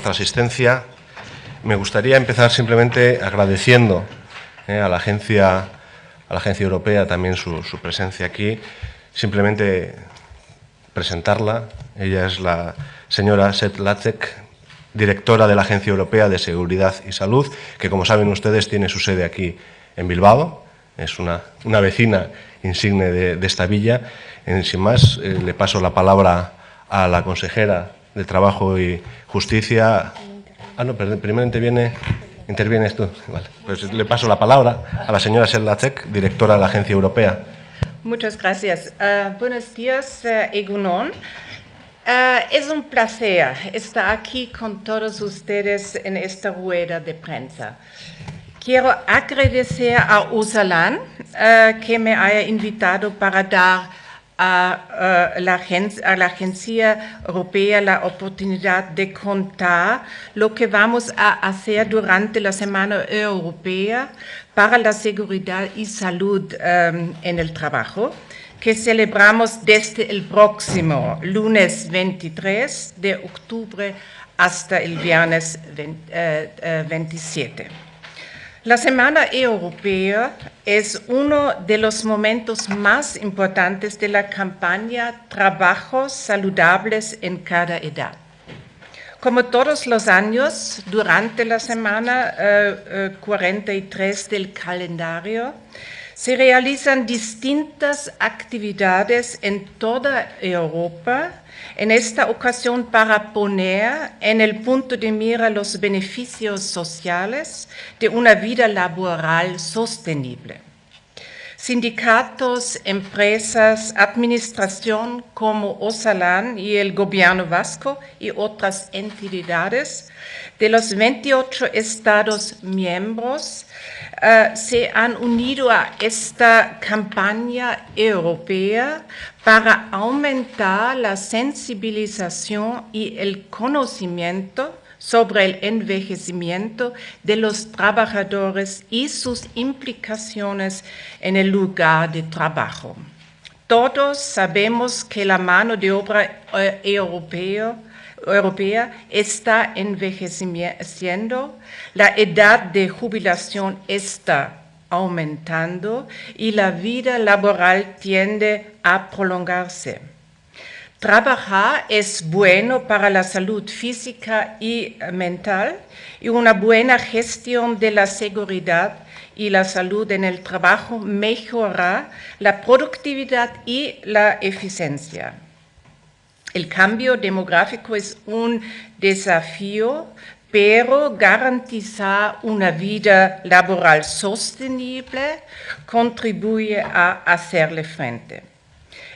vuestra asistencia. Me gustaría empezar simplemente agradeciendo a la agencia europea también su presencia aquí. Simplemente presentarla. Ella es la señora Sedlacek, directora de la Agencia Europea de Seguridad y Salud, que, como saben ustedes, tiene su sede aquí en Bilbao. Es una vecina insigne de esta villa. Sin más, le paso la palabra a la consejera de Trabajo y Justicia. No, perdón, primero intervienes tú. Vale. Pues le paso la palabra a la señora Sedlacek, directora de la Agencia Europea. Muchas gracias. Buenos días, Egunon. Es un placer estar aquí con todos ustedes en esta rueda de prensa. Quiero agradecer a Osalan que me haya invitado para dar a la Agencia Europea la oportunidad de contar lo que vamos a hacer durante la Semana Europea para la Seguridad y Salud en el Trabajo, que celebramos desde el próximo lunes 23 de octubre hasta el viernes 27. La Semana Europea es uno de los momentos más importantes de la campaña Trabajos Saludables en cada edad. Como todos los años, durante la semana 43 del calendario, se realizan distintas actividades en toda Europa, en esta ocasión para poner en el punto de mira los beneficios sociales de una vida laboral sostenible. Sindicatos, empresas, administración como Osalan y el gobierno vasco y otras entidades de los 28 Estados miembros se han unido a esta campaña europea para aumentar la sensibilización y el conocimiento sobre el envejecimiento de los trabajadores y sus implicaciones en el lugar de trabajo. Todos sabemos que la mano de obra europea está envejeciendo, la edad de jubilación está aumentando y la vida laboral tiende a prolongarse. Trabajar es bueno para la salud física y mental y una buena gestión de la seguridad y la salud en el trabajo mejora la productividad y la eficiencia. El cambio demográfico es un desafío, pero garantizar una vida laboral sostenible contribuye a hacerle frente.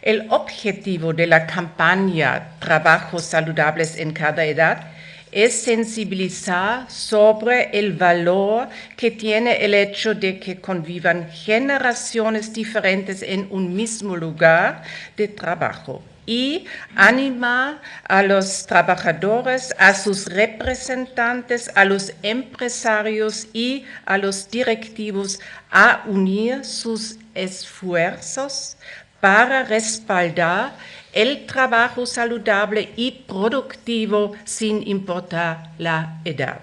El objetivo de la campaña Trabajos Saludables en cada edad es sensibilizar sobre el valor que tiene el hecho de que convivan generaciones diferentes en un mismo lugar de trabajo y animar a los trabajadores, a sus representantes, a los empresarios y a los directivos a unir sus esfuerzos para respaldar el trabajo saludable y productivo sin importar la edad.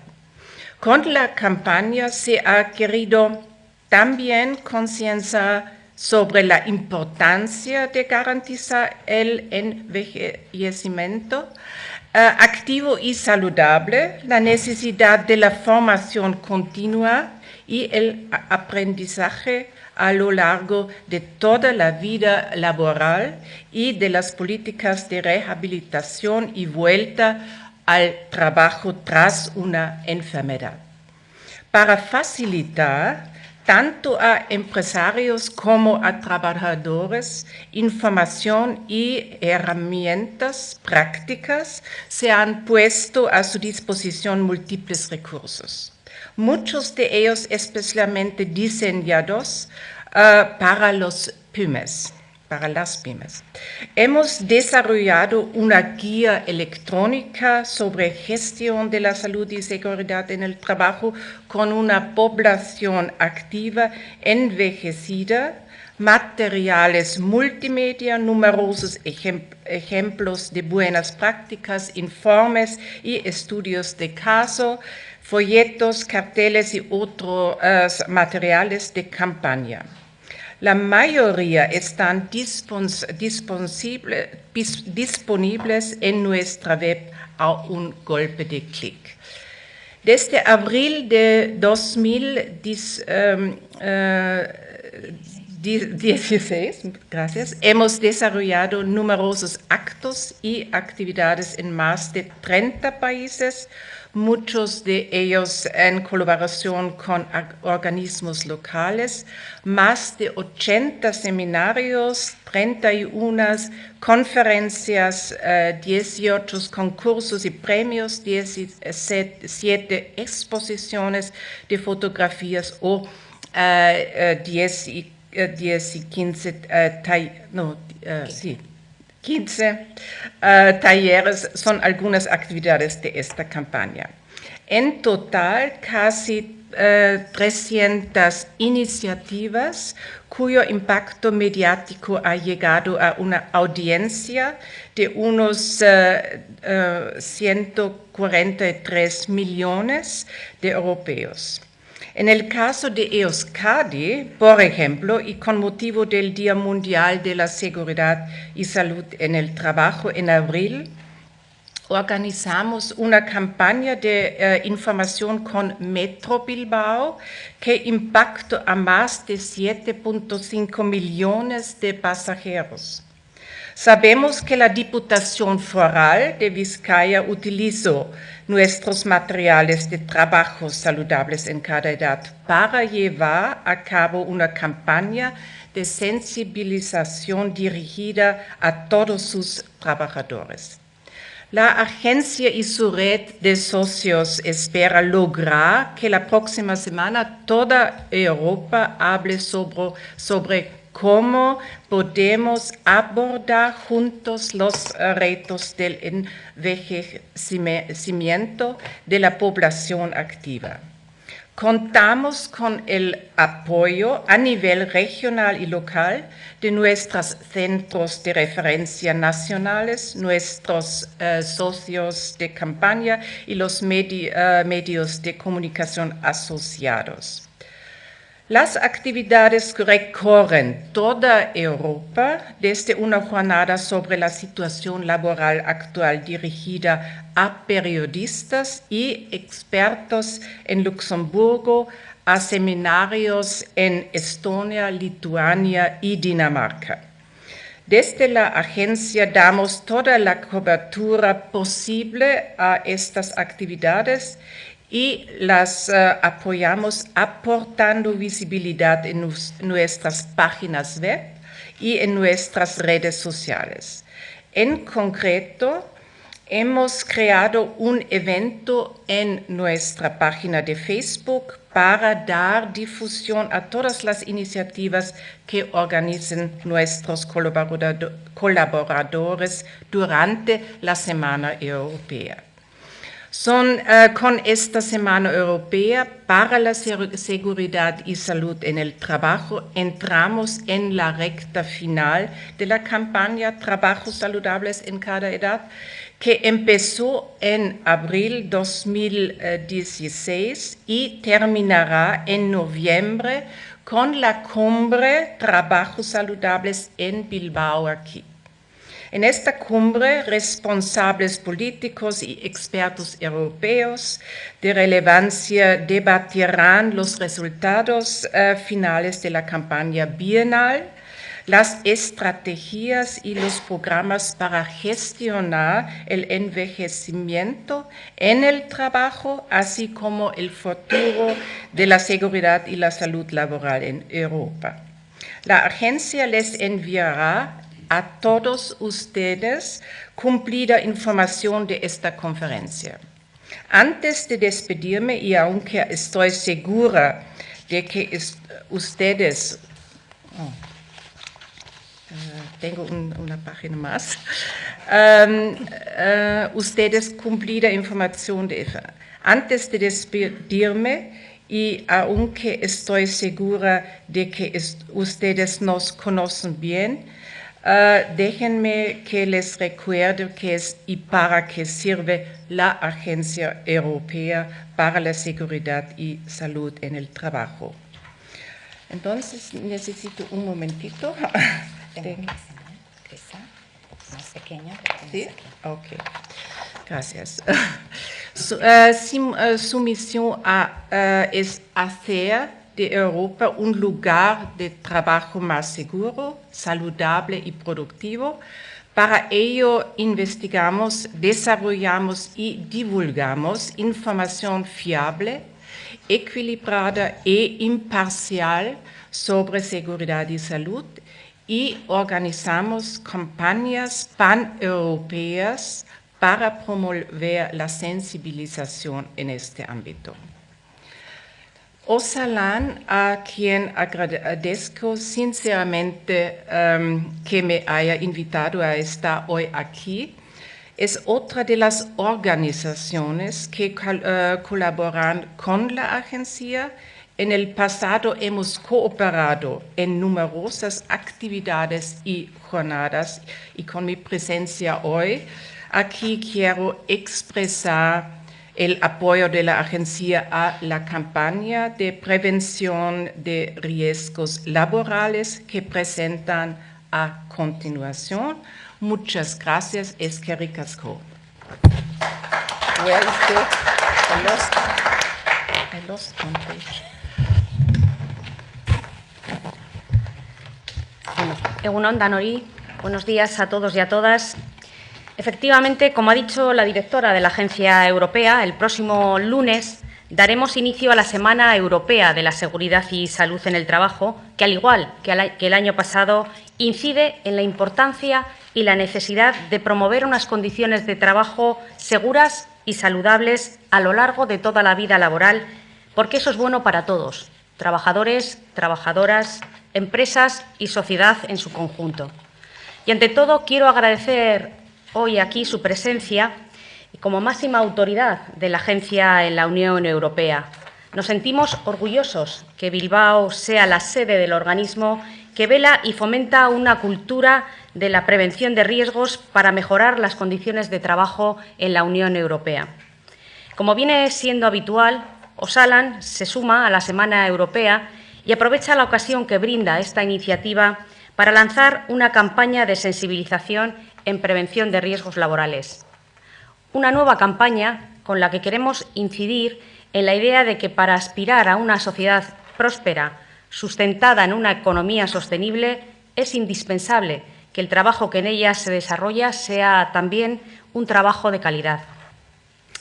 Con la campaña se ha querido también concienciar sobre la importancia de garantizar el envejecimiento activo y saludable, la necesidad de la formación continua y el aprendizaje a lo largo de toda la vida laboral y de las políticas de rehabilitación y vuelta al trabajo tras una enfermedad. Para facilitar tanto a empresarios como a trabajadores información y herramientas prácticas, se han puesto a su disposición múltiples recursos. Muchos de ellos especialmente diseñados para las pymes. Hemos desarrollado una guía electrónica sobre gestión de la salud y seguridad en el trabajo con una población activa envejecida materiales multimedia, numerosos ejemplos de buenas prácticas, informes y estudios de caso, folletos, carteles y otros materiales de campaña. La mayoría están disponibles en nuestra web a un golpe de clic. Desde abril de 2016, hemos desarrollado numerosos actos y actividades en más de 30 países, muchos de ellos en colaboración con organismos locales, más de 80 seminarios, 31 conferencias, 18 concursos y premios, 17 exposiciones de fotografías o 10 y 15 talleres son algunas actividades de esta campaña. En total, casi 300 iniciativas cuyo impacto mediático ha llegado a una audiencia de unos 143 millones de europeos. En el caso de Euskadi, por ejemplo, y con motivo del Día Mundial de la Seguridad y Salud en el Trabajo en abril, organizamos una campaña de información con Metro Bilbao que impactó a más de 7.5 millones de pasajeros. Sabemos que la Diputación Foral de Vizcaya utilizó nuestros materiales de trabajo saludables en cada edad para llevar a cabo una campaña de sensibilización dirigida a todos sus trabajadores. La agencia y su red de socios espera lograr que la próxima semana toda Europa hable sobre cómo podemos abordar juntos los retos del envejecimiento de la población activa. Contamos con el apoyo a nivel regional y local de nuestros centros de referencia nacionales, nuestros socios de campaña y los medios de comunicación asociados. Las actividades recorren toda Europa, desde una jornada sobre la situación laboral actual dirigida a periodistas y expertos en Luxemburgo, a seminarios en Estonia, Lituania y Dinamarca. Desde la agencia damos toda la cobertura posible a estas actividades y las apoyamos aportando visibilidad en nuestras páginas web y en nuestras redes sociales. En concreto, hemos creado un evento en nuestra página de Facebook para dar difusión a todas las iniciativas que organizan nuestros colaboradores durante la Semana Europea. Con esta Semana Europea para la Seguridad y Salud en el Trabajo entramos en la recta final de la campaña Trabajos Saludables en cada edad, que empezó en abril 2016 y terminará en noviembre con la cumbre Trabajos Saludables en Bilbao aquí. En esta cumbre, responsables políticos y expertos europeos de relevancia debatirán los resultados finales de la campaña bienal, las estrategias y los programas para gestionar el envejecimiento en el trabajo, así como el futuro de la seguridad y la salud laboral en Europa. La agencia les enviará a todos ustedes cumplida información de esta conferencia. Antes de despedirme, y aunque estoy segura de que ustedes... tengo una página más. Ustedes cumplida información de... Antes de despedirme, y aunque estoy segura de que ustedes nos conocen bien, déjenme que les recuerde qué es y para qué sirve la Agencia Europea para la Seguridad y Salud en el Trabajo. Entonces, necesito un momentito. Tengo que enseñar esa más pequeña. ¿Sí? Ok, gracias. Su misión es hacer de Europa un lugar de trabajo más seguro, saludable y productivo. Para ello investigamos, desarrollamos y divulgamos información fiable, equilibrada e imparcial sobre seguridad y salud y organizamos campañas paneuropeas para promover la sensibilización en este ámbito. Osalan, a quien agradezco sinceramente que me haya invitado a estar hoy aquí, es otra de las organizaciones que colaboran con la agencia. En el pasado hemos cooperado en numerosas actividades y jornadas, y con mi presencia hoy aquí quiero expresar el apoyo de la agencia a la campaña de prevención de riesgos laborales que presentan a continuación. Muchas gracias, eskerrik asko. Where is I lost one page. Egunon Danori, buenos días a todos y a todas. Efectivamente, como ha dicho la directora de la Agencia Europea, el próximo lunes daremos inicio a la Semana Europea de la Seguridad y Salud en el Trabajo, que al igual que el año pasado incide en la importancia y la necesidad de promover unas condiciones de trabajo seguras y saludables a lo largo de toda la vida laboral, porque eso es bueno para todos, trabajadores, trabajadoras, empresas y sociedad en su conjunto. Y ante todo quiero agradecer hoy aquí su presencia como máxima autoridad de la agencia en la Unión Europea. Nos sentimos orgullosos que Bilbao sea la sede del organismo que vela y fomenta una cultura de la prevención de riesgos para mejorar las condiciones de trabajo en la Unión Europea. Como viene siendo habitual, Osalan se suma a la Semana Europea y aprovecha la ocasión que brinda esta iniciativa para lanzar una campaña de sensibilización en prevención de riesgos laborales. Una nueva campaña con la que queremos incidir en la idea de que para aspirar a una sociedad próspera, sustentada en una economía sostenible, es indispensable que el trabajo que en ella se desarrolla sea también un trabajo de calidad.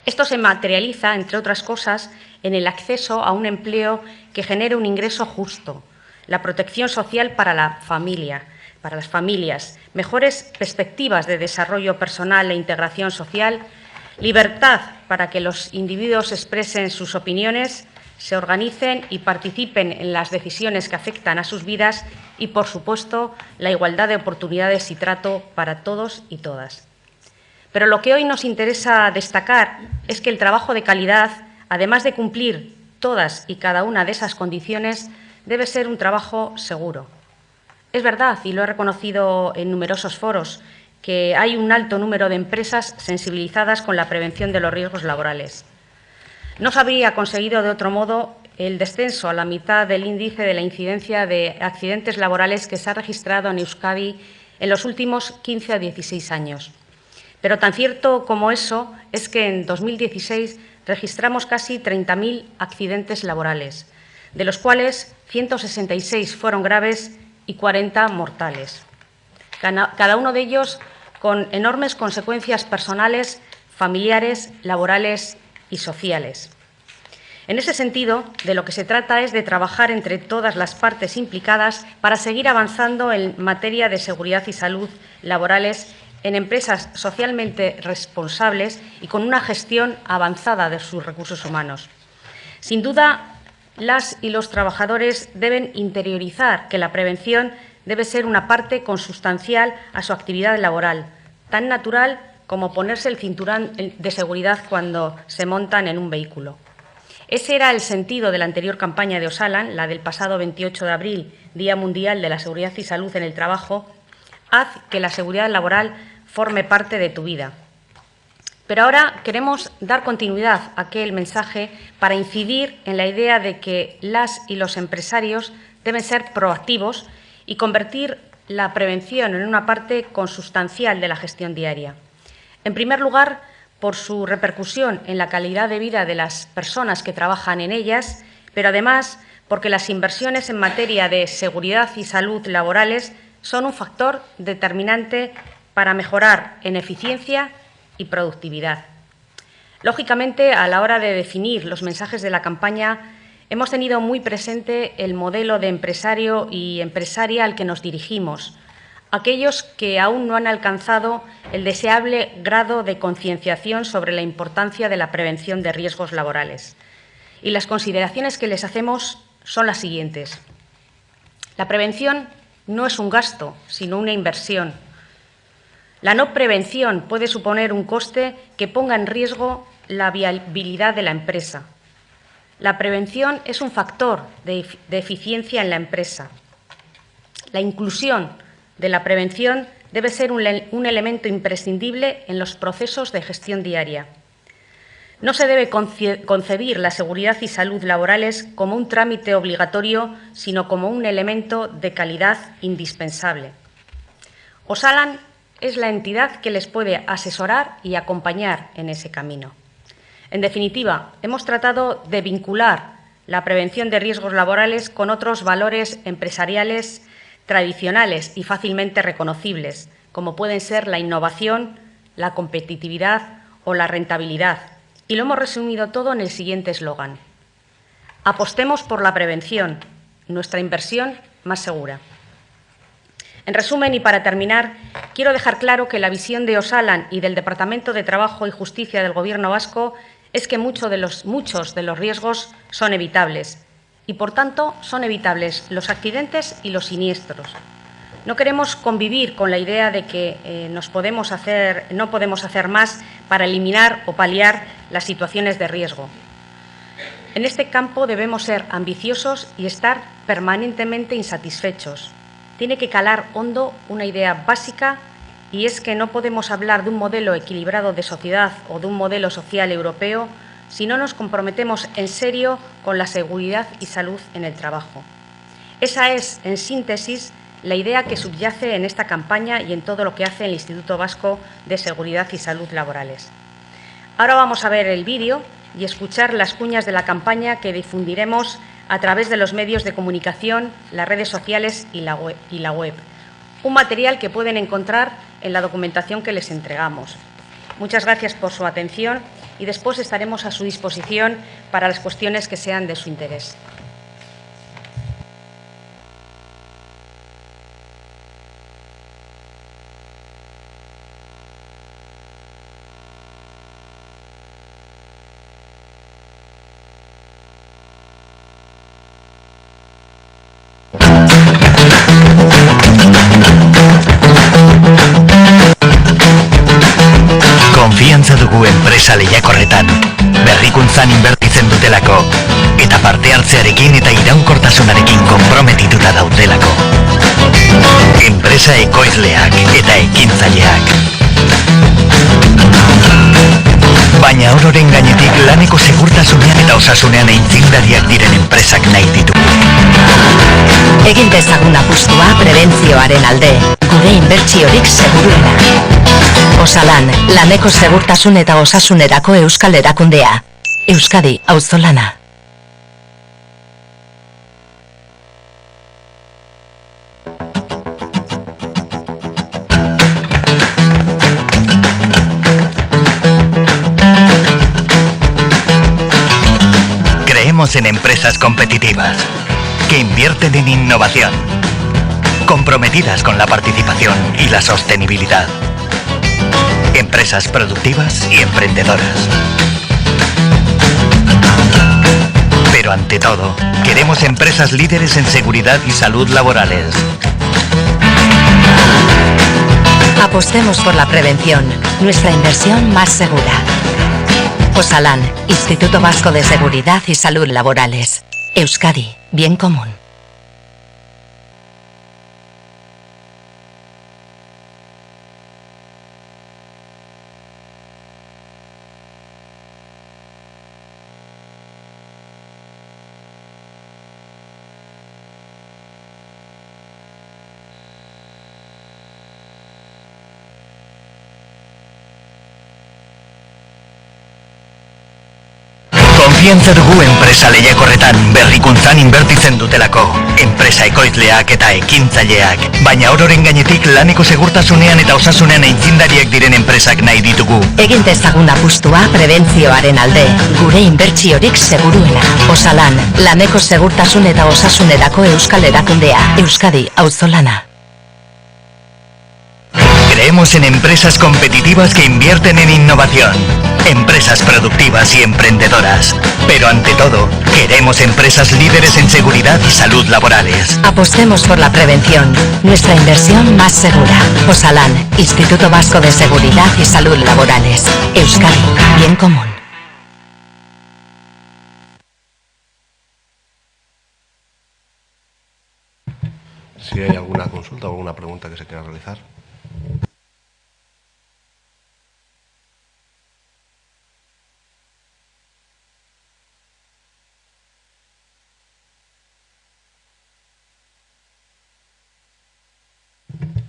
Esto se materializa, entre otras cosas, en el acceso a un empleo que genere un ingreso justo, la protección social para la familia, para las familias, mejores perspectivas de desarrollo personal e integración social, libertad para que los individuos expresen sus opiniones, se organicen y participen en las decisiones que afectan a sus vidas y, por supuesto, la igualdad de oportunidades y trato para todos y todas. Pero lo que hoy nos interesa destacar es que el trabajo de calidad, además de cumplir todas y cada una de esas condiciones, debe ser un trabajo seguro. Es verdad, y lo he reconocido en numerosos foros, que hay un alto número de empresas sensibilizadas con la prevención de los riesgos laborales. No se habría conseguido de otro modo el descenso a la mitad del índice de la incidencia de accidentes laborales que se ha registrado en Euskadi en los últimos 15 a 16 años. Pero tan cierto como eso es que en 2016 registramos casi 30.000 accidentes laborales, de los cuales 166 fueron graves y 40 mortales. Cada uno de ellos con enormes consecuencias personales, familiares, laborales y sociales. En ese sentido, de lo que se trata es de trabajar entre todas las partes implicadas para seguir avanzando en materia de seguridad y salud laborales en empresas socialmente responsables y con una gestión avanzada de sus recursos humanos. Sin duda, las y los trabajadores deben interiorizar que la prevención debe ser una parte consustancial a su actividad laboral, tan natural como ponerse el cinturón de seguridad cuando se montan en un vehículo. Ese era el sentido de la anterior campaña de Osalan, la del pasado 28 de abril, Día Mundial de la Seguridad y Salud en el Trabajo. Haz que la seguridad laboral forme parte de tu vida. Pero ahora queremos dar continuidad a aquel mensaje para incidir en la idea de que las y los empresarios deben ser proactivos y convertir la prevención en una parte consustancial de la gestión diaria. En primer lugar, por su repercusión en la calidad de vida de las personas que trabajan en ellas, pero además porque las inversiones en materia de seguridad y salud laborales son un factor determinante para mejorar en eficiencia y productividad. Lógicamente, a la hora de definir los mensajes de la campaña, hemos tenido muy presente el modelo de empresario y empresaria al que nos dirigimos, aquellos que aún no han alcanzado el deseable grado de concienciación sobre la importancia de la prevención de riesgos laborales. Y las consideraciones que les hacemos son las siguientes. La prevención no es un gasto, sino una inversión. La no prevención puede suponer un coste que ponga en riesgo la viabilidad de la empresa. La prevención es un factor de eficiencia en la empresa. La inclusión de la prevención debe ser un elemento imprescindible en los procesos de gestión diaria. No se debe concebir la seguridad y salud laborales como un trámite obligatorio, sino como un elemento de calidad indispensable. Osalan es la entidad que les puede asesorar y acompañar en ese camino. En definitiva, hemos tratado de vincular la prevención de riesgos laborales con otros valores empresariales tradicionales y fácilmente reconocibles, como pueden ser la innovación, la competitividad o la rentabilidad. Y lo hemos resumido todo en el siguiente eslogan: apostemos por la prevención, nuestra inversión más segura. En resumen, y para terminar, quiero dejar claro que la visión de Osalan y del Departamento de Trabajo y Justicia del Gobierno vasco es que muchos de los riesgos son evitables y, por tanto, son evitables los accidentes y los siniestros. No queremos convivir con la idea de que no podemos hacer más para eliminar o paliar las situaciones de riesgo. En este campo debemos ser ambiciosos y estar permanentemente insatisfechos. Tiene que calar hondo una idea básica, y es que no podemos hablar de un modelo equilibrado de sociedad o de un modelo social europeo si no nos comprometemos en serio con la seguridad y salud en el trabajo. Esa es, en síntesis, la idea que subyace en esta campaña y en todo lo que hace el Instituto Vasco de Seguridad y Salud Laborales. Ahora vamos a ver el vídeo y escuchar las cuñas de la campaña que difundiremos a través de los medios de comunicación, las redes sociales y la web. Un material que pueden encontrar en la documentación que les entregamos. Muchas gracias por su atención y después estaremos a su disposición para las cuestiones que sean de su interés. Konfiantza dugu enpresa lehiakorretan, berrikuntzan inbertitzen dutelako, eta parte hartzearekin eta iraunkortasunarekin konprometituta daudelako. Enpresa ekoizleak eta ekintzaileak. Baina ororen gainetik laneko segurtasunean eta osasunean aintzindariak diren enpresak nahi ditu. Egin dezagun apustua prebentzioaren alde, gure inbertsiorik seguruena. Osalan, laneko segurtasun eta osasunerako euskal erakundea. Euskadi, auzolana. Creemos en empresas competitivas, que invierten en innovación, comprometidas con la participación y la sostenibilidad. Empresas productivas y emprendedoras. Pero ante todo, queremos empresas líderes en seguridad y salud laborales. Apostemos por la prevención, nuestra inversión más segura. Osalan, Instituto Vasco de Seguridad y Salud Laborales. Euskadi, bien común. Konfiantza dugu enpresa lehiakorretan berrikuntzan inbertitzen dutelako. Enpresa ekoizleak eta ekintzaileak, baina ororen gainetik laneko segurtasunean eta osasunean aitzindariak diren enpresak nahi ditugu. Egin dezagun apustua prebentzioaren alde, gure inbertsiorik seguruena. Osalan, laneko segurtasun eta osasunerako euskal erakundea. Euskadi, auzolana. Creemos en empresas competitivas que invierten en innovación. Empresas productivas y emprendedoras. Pero ante todo, queremos empresas líderes en seguridad y salud laborales. Apostemos por la prevención, nuestra inversión más segura. Osalan, Instituto Vasco de Seguridad y Salud Laborales. Euskadi, bien común. Si hay alguna consulta o alguna pregunta que se quiera realizar.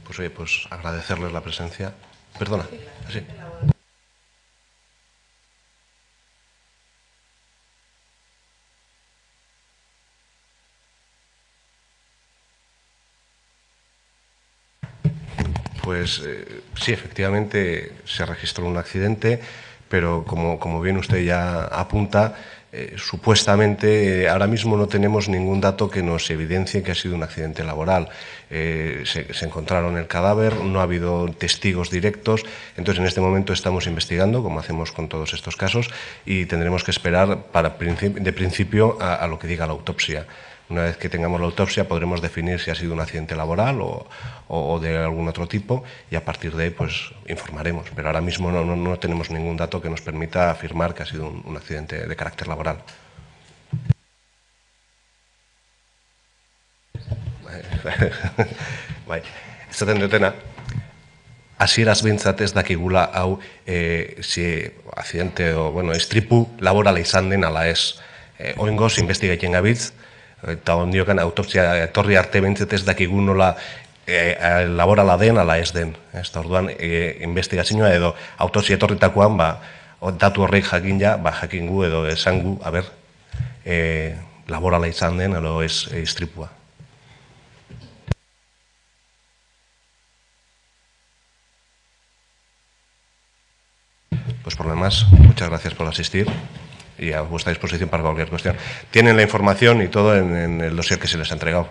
Pues oye, pues agradecerles la presencia. Perdona, sí. Pues sí, efectivamente se registró un accidente, pero como bien usted ya apunta, supuestamente ahora mismo no tenemos ningún dato que nos evidencie que ha sido un accidente laboral. Se encontraron el cadáver, no ha habido testigos directos, entonces en este momento estamos investigando, como hacemos con todos estos casos, y tendremos que esperar de principio a lo que diga la autopsia. Una vez que tengamos la autopsia podremos definir si ha sido un accidente laboral o de algún otro tipo, y a partir de ahí pues informaremos. Pero ahora mismo no tenemos ningún dato que nos permita afirmar que ha sido un accidente de carácter laboral. Bai, esaten dutena, hasieraz behintzat ez dakigula hau si accidente o, bueno, istripu laborala izan den ala ez. Oraingoz investigatzen gabiltz, eta ondiokan autopsia etorri arte behintzat ez dakigu nola laborala den ala ez den. Eta orduan investigazioa edo autopsia etorritakoan datu horrek jakingu edo esangu, laborala izan den edo ez istripua. Pues por lo demás, muchas gracias por asistir y a vuestra disposición para cualquier cuestión. Tienen la información y todo en el dossier que se les ha entregado.